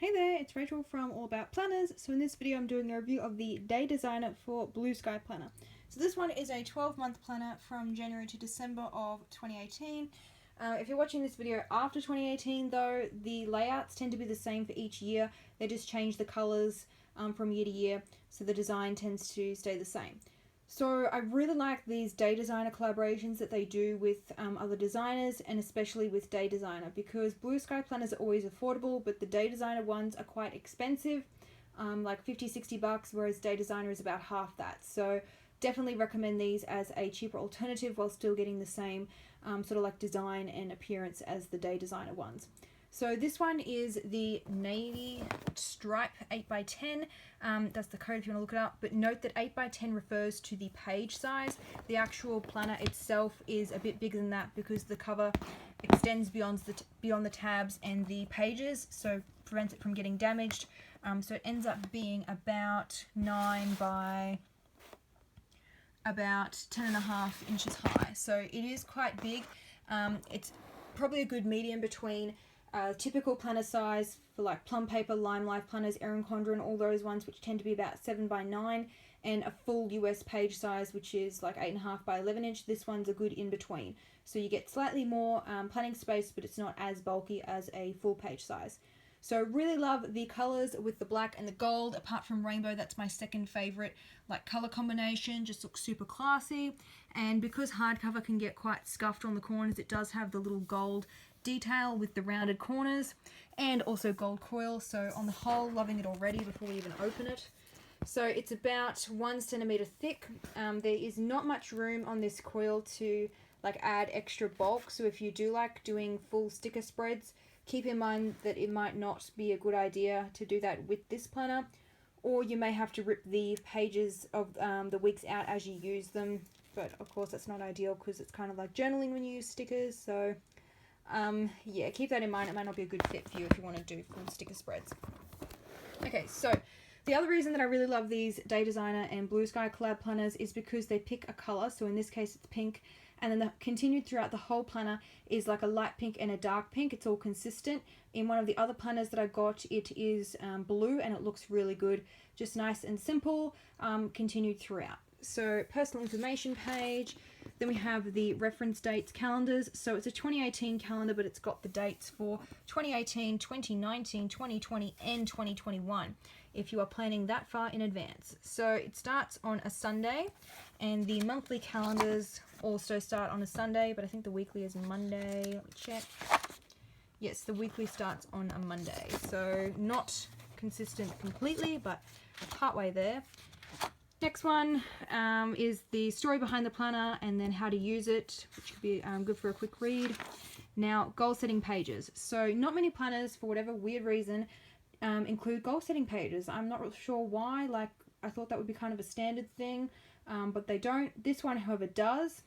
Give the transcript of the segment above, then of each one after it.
Hey there, it's Rachel from All About Planners. So in this video I'm doing a review of the Day Designer for Blue Sky Planner. So this one is a 12-month planner from January to December of 2018. If you're watching this video after 2018 though, the layouts tend to be the same for each year. They just change the colours from year to year, so the design tends to stay the same. So I really like these Day Designer collaborations that they do with other designers, and especially with Day Designer, because Blue Sky planners are always affordable, but the Day Designer ones are quite expensive, like $50-60, whereas Day Designer is about half that. So definitely recommend these as a cheaper alternative while still getting the same sort of like design and appearance as the Day Designer ones. So this one is the Navy Stripe 8x10. That's the code if you want to look it up. But note that 8x10 refers to the page size. The actual planner itself is a bit bigger than that because the cover extends beyond the tabs and the pages, so prevents it from getting damaged. So it ends up being about 9 by about 10.5 inches high. So it is quite big. It's probably a good medium between typical planner size for like Plum Paper, Lime Life planners, Erin Condren, all those ones, which tend to be about 7 by 9, and a full US page size, which is like 8.5 by 11 inch. This one's a good in between. So you get slightly more planning space, but it's not as bulky as a full page size. So really love the colours with the black and the gold. Apart from rainbow, that's my second favourite like colour combination. Just looks super classy. And because hardcover can get quite scuffed on the corners, it does have the little gold detail with the rounded corners and also gold coil. So on the whole, loving it already before we even open it. So it's about 1 centimetre thick. There is not much room on this coil to like add extra bulk. So if you do like doing full sticker spreads, keep in mind that it might not be a good idea to do that with this planner, or you may have to rip the pages of the weeks out as you use them. But of course that's not ideal because it's kind of like journaling when you use stickers. So yeah, keep that in mind. It might not be a good fit for you if you want to do full sticker spreads. Okay, so the other reason that I really love these Day Designer and Blue Sky collab planners is because they pick a colour. So in this case it's pink, and then continued throughout the whole planner is like a light pink and a dark pink. It's all consistent. In one of the other planners that I got, it is blue, and it looks really good. Just nice and simple, continued throughout. So personal information page, then we have the reference dates calendars. So it's a 2018 calendar, but it's got the dates for 2018, 2019, 2020 and 2021 if you are planning that far in advance. So it starts on a Sunday, and the monthly calendars also start on a Sunday, but I think the weekly is Monday. Let me check. Yes, the weekly starts on a Monday, so not consistent completely, but partway there. Next one is the story behind the planner and then how to use it, which could be good for a quick read. Now, goal setting pages. So not many planners, for whatever weird reason, include goal setting pages. I'm not really sure why. Like, I thought that would be kind of a standard thing, but they don't. This one, however, does.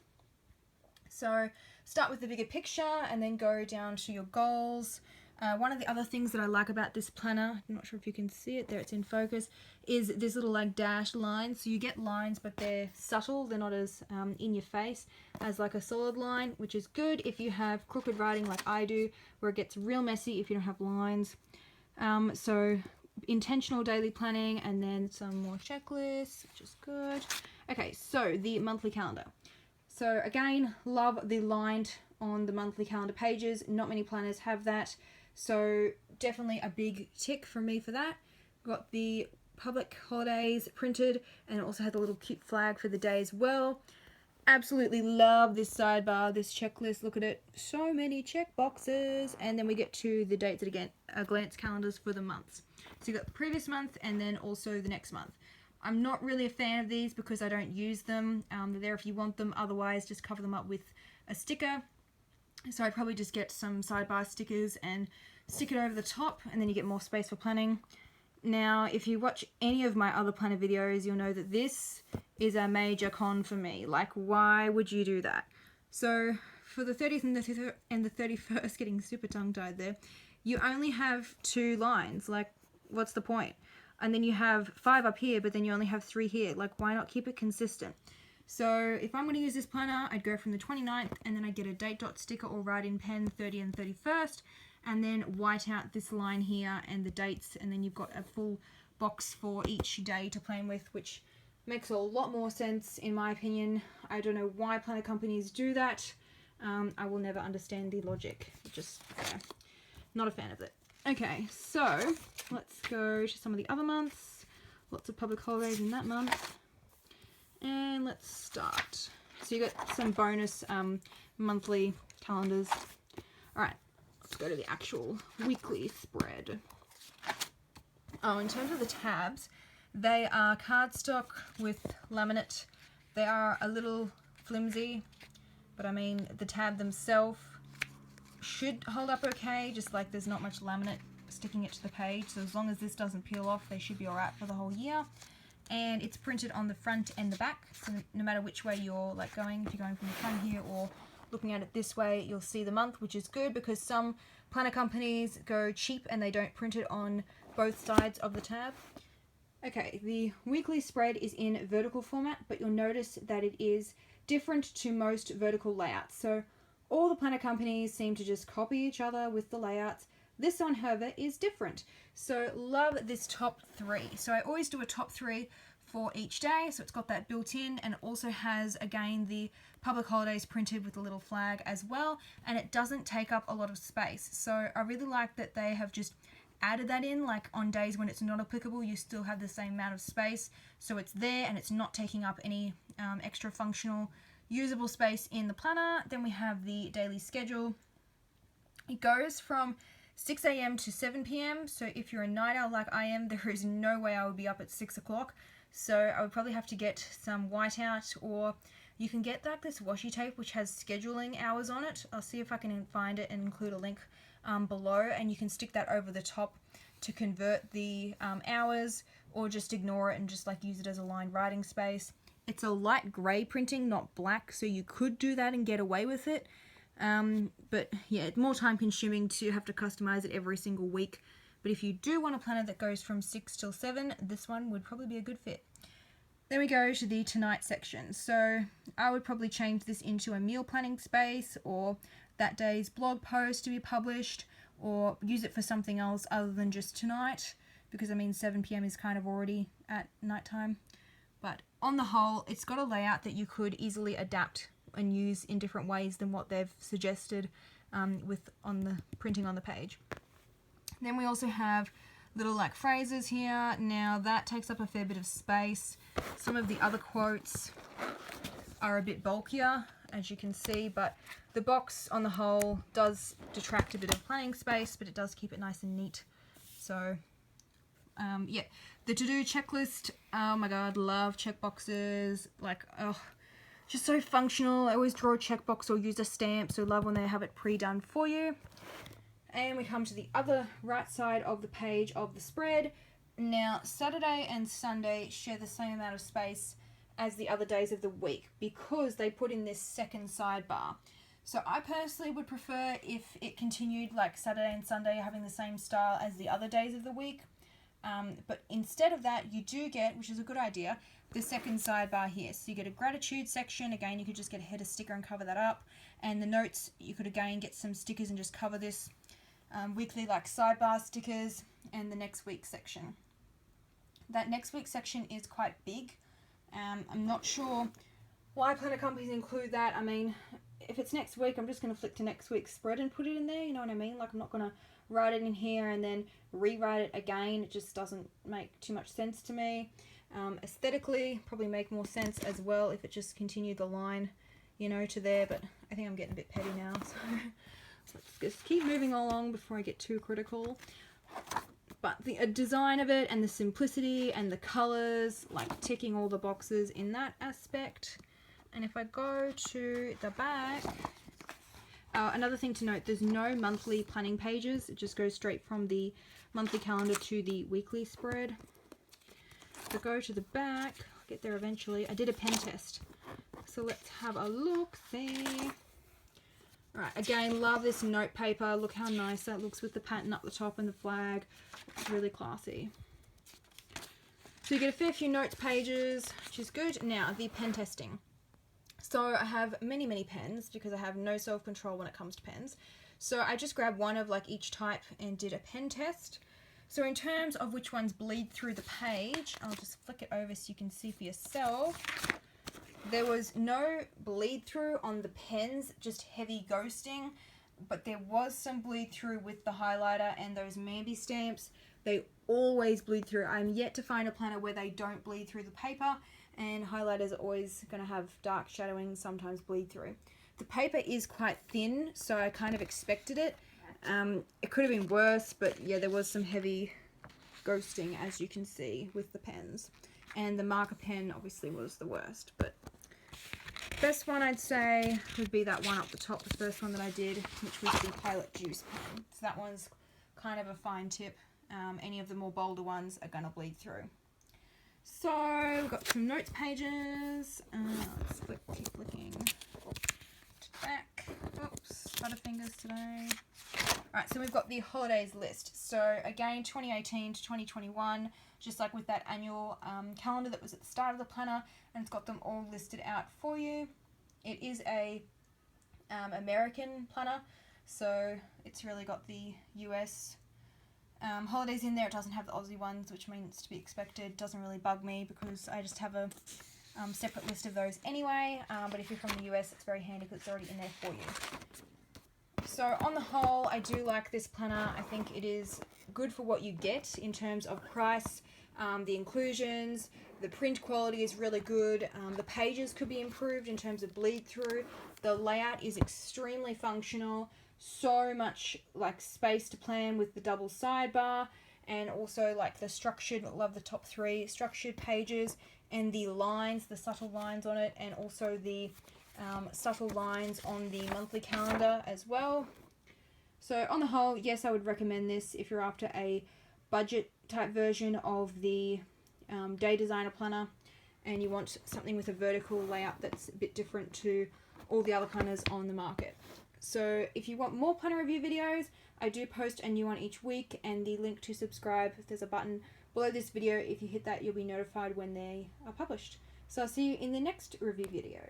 So start with the bigger picture and then go down to your goals. One of the other things that I like about this planner, I'm not sure if you can see it there, it's in focus, is this little like dashed lines. So you get lines, but they're subtle. They're not as in your face as like a solid line, which is good if you have crooked writing like I do, where it gets real messy if you don't have lines. So intentional daily planning, and then some more checklists, which is good. Okay, so the monthly calendar. So again, love the lined on the monthly calendar pages. Not many planners have that. So definitely a big tick from me for that. Got the public holidays printed, and it also had the little cute flag for the day as well. Absolutely love this sidebar, this checklist. Look at it. So many check boxes. And then we get to the dates again, glance calendars for the months. So you got the previous month and then also the next month. I'm not really a fan of these because I don't use them. They're there if you want them. Otherwise, just cover them up with a sticker. So I'd probably just get some sidebar stickers and stick it over the top, and then you get more space for planning. Now, if you watch any of my other planner videos, you'll know that this is a major con for me. Like, why would you do that? So for the 30th and the 31st, getting super tongue-tied there, you only have 2 lines. Like, what's the point? And then you have 5 up here, but then you only have 3 here. Like, why not keep it consistent? So if I'm going to use this planner, I'd go from the 29th, and then I'd get a date dot sticker or write in pen 30 and 31st, and then white out this line here and the dates, and then you've got a full box for each day to plan with, which makes a lot more sense in my opinion. I don't know why planner companies do that. I will never understand the logic. Just not a fan of it. Okay, so let's go to some of the other months. Lots of public holidays in that month. And let's start. So you got some bonus monthly calendars. Alright, let's go to the actual weekly spread. Oh, in terms of the tabs, they are cardstock with laminate. They are a little flimsy, but I mean the tab themselves should hold up okay, just like there's not much laminate sticking it to the page, so as long as this doesn't peel off they should be alright for the whole year. And it's printed on the front and the back, so no matter which way you're like going, if you're going from the front here or looking at it this way, you'll see the month, which is good because some planner companies go cheap and they don't print it on both sides of the tab. Okay, the weekly spread is in vertical format, but you'll notice that it is different to most vertical layouts. So all the planner companies seem to just copy each other with the layouts. This one, however, is different. So love this top 3. So I always do a top 3 for each day, so it's got that built in, and it also has again the public holidays printed with a little flag as well, and it doesn't take up a lot of space. So I really like that they have just added that in, like on days when it's not applicable you still have the same amount of space, so it's there and it's not taking up any extra functional usable space in the planner. Then we have the daily schedule. It goes from 6 a.m. to 7 p.m. so if you're a night owl like I am, there is no way I would be up at 6 o'clock, so I would probably have to get some whiteout, or you can get like this washi tape which has scheduling hours on it. I'll see if I can find it and include a link below, and you can stick that over the top to convert the hours, or just ignore it and just like use it as a lined writing space. It's a light grey printing, not black, so you could do that and get away with it. But yeah, it's more time consuming to have to customize it every single week. But if you do want a planner that goes from 6 till 7, this one would probably be a good fit. Then we go to the tonight section. So I would probably change this into a meal planning space, or that day's blog post to be published, or use it for something else other than just tonight, because I mean 7 p.m. is kind of already at nighttime. But on the whole, it's got a layout that you could easily adapt and use in different ways than what they've suggested with on the printing on the page. Then we also have little like phrases here. Now that takes up a fair bit of space. Some of the other quotes are a bit bulkier, as you can see, but the box on the whole does detract a bit of planning space, but it does keep it nice and neat. So yeah, the to-do checklist, oh my god, love checkboxes. Like, oh, just so functional. I always draw a checkbox or use a stamp, so love when they have it pre-done for you. And we come to the other right side of the page of the spread. Now, Saturday and Sunday share the same amount of space as the other days of the week because they put in this second sidebar. So I personally would prefer if it continued like Saturday and Sunday having the same style as the other days of the week. But instead of that, you do get, which is a good idea, the second sidebar here. So you get a gratitude section. Again, you could just get a header sticker and cover that up. And the notes, you could again get some stickers and just cover this. Weekly like sidebar stickers, and the next week section. That next week section is quite big. I'm not sure why planner companies include that. I mean, if it's next week, I'm just going to flick to next week's spread and put it in there, you know what I mean? Like, I'm not going to write it in here and then rewrite it again. It just doesn't make too much sense to me. Aesthetically, probably make more sense as well if it just continued the line, you know, to there, but I think I'm getting a bit petty now, so let's just keep moving along before I get too critical. But the design of it and the simplicity and the colors, like ticking all the boxes in that aspect. And if I go to the back, another thing to note, there's no monthly planning pages. It just goes straight from the monthly calendar to the weekly spread. So go to the back, I'll get there eventually. I did a pen test, so let's have a look, see. Alright, again, love this note paper. Look how nice that looks with the pattern up the top and the flag. It's really classy. So you get a fair few notes pages, which is good. Now, the pen testing. So I have many, many pens because I have no self-control when it comes to pens. So I just grabbed one of like each type and did a pen test. So in terms of which ones bleed through the page, I'll just flick it over so you can see for yourself. There was no bleed through on the pens, just heavy ghosting, but there was some bleed through with the highlighter and those Mambi stamps. They always bleed through. I'm yet to find a planner where they don't bleed through the paper, and highlighters are always going to have dark shadowing, sometimes bleed through. The paper is quite thin, so I kind of expected it. It could have been worse, but yeah, there was some heavy ghosting, as you can see, with the pens. And the marker pen obviously was the worst, but best one I'd say would be that one up the top, the first one that I did, which was the Pilot Juice pen. So that one's kind of a fine tip. Any of the more bolder ones are going to bleed through. So we've got some notes pages. Let's keep flicking to the back. Oops, butterfingers today. Alright, so we've got the holidays list. So again, 2018 to 2021, just like with that annual calendar that was at the start of the planner, and it's got them all listed out for you. It is a American planner, so it's really got the US holidays in there. It doesn't have the Aussie ones, which means to be expected. Doesn't really bug me because I just have a separate list of those anyway, but if you're from the US, it's very handy because it's already in there for you. So on the whole, I do like this planner. I think it is good for what you get in terms of price, the inclusions, the print quality is really good. The pages could be improved in terms of bleed through. The layout is extremely functional. So much like space to plan with the double sidebar, and also like the structured, love the top three structured pages and the lines, the subtle lines on it, and also the subtle lines on the monthly calendar as well. So on the whole, yes, I would recommend this if you're after a budget type version of the Day Designer planner and you want something with a vertical layout that's a bit different to all the other planners on the market. So if you want more planner review videos, I do post a new one each week, and the link to subscribe, there's a button below this video. If you hit that, you'll be notified when they are published. So I'll see you in the next review video.